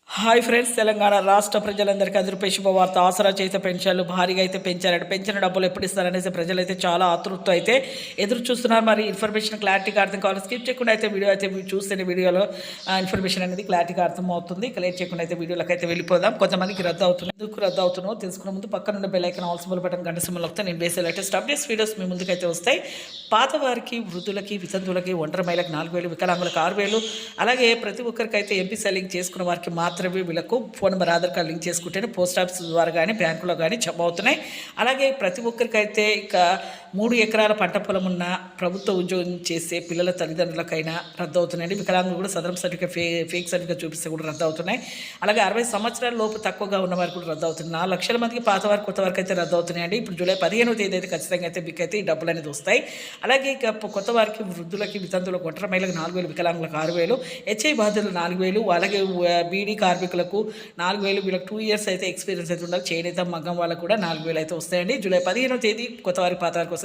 Hi friends, Telangana రాష్ట్ర ప్రజలందరికీ అదిరిపై శుభవార్త. ఆసరా చేసే పెన్షన్లు భారీగా అయితే పెంచారంటే పెంచిన డబ్బులు ఎప్పుడు ఇస్తారనేసి ప్రజలైతే చాలా ఆతృతతో అయితే ఎదురు చూస్తున్నారు. మరి ఇన్ఫర్మేషన్ క్లారిటీగా అర్థం కావాలి. స్కిప్ చేయకుండా అయితే వీడియో అయితే చూస్తే వీడియోలో ఇన్ఫర్మేషన్ అనేది క్లారిటీగా అర్థమవుతుంది. లేట్ చేయకుండా అయితే వీడియోలోకి అయితే వెళ్ళిపోదాం. కొంతమందికి రద్దు అవుతుంది. ఎందుకు రద్దు అవుతుందో తెలుసుకునే ముందు పక్కన ఉన్న bell icon all symbol button గంట సింబల్ వస్తే నేను వేసే లేటెస్ట్ అప్డేట్స్ వీడియోస్ మీ ముందుకైతే వస్తాయి. పాత వారికి, వృద్ధులకి, వితంతువులకి, ఒంటరి మహిళకి 4,000, వికలాంగులకు 6,000, అలాగే ప్రతి ఒక్కరికైతే ఎంపీ సెల్లింగ్ చేసుకున్న వారికి మాత్రమే వీళ్ళకు phone number, Aadhaar card link చేసుకుంటేనే పోస్ట్ ఆఫీస్ ద్వారా కానీ బ్యాంకులో కానీ జమ అవుతున్నాయి. అలాగే ప్రతి ఒక్కరికైతే ఇక 3 ఎకరాల పంట పొలం ఉన్న ప్రభుత్వ ఉద్యోగం చేసే పిల్లల తల్లిదండ్రులకైనా రద్దు అవుతున్నాయండి. వికలాంగులు కూడా సదరం సర్టిఫికేట్ ఫేక్ సర్టిఫికేట్ చూపిస్తే కూడా రద్దు అవుతున్నాయి. అలాగే 60 సంవత్సరాల లోపు తక్కువగా ఉన్న వారికి కూడా రద్దు అవుతుంది. 4 లక్షల మందికి పాత వారికి, కొత్త వారికి అయితే రద్దు అవుతున్నాయండి. ఇప్పుడు జూలై 15వ తేదీ అయితే ఖచ్చితంగా అయితే మీకు అయితే ఈ డబ్బులు అనేది వస్తాయి. అలాగే ఇక కొత్త వారికి, వృద్ధులకి, వితంతువులకు, ఒంటరి మహిళలకు 4,000, వికలాంగులకు 6,000, హెచ్ఐ బాధితులు 4,000, అలాగే బీడీ కార్మికులకు 4,000, వీళ్ళకి 2 ఇయర్స్ అయితే ఎక్స్పీరియన్స్ అయితే ఉండాలి. చేనేత, మగ్గం వాళ్ళకు కూడా 4,000 అయితే వస్తాయండి. జూలై 15వ తేదీ కొత్త వారికి, పాత వారికి వస్తాయి.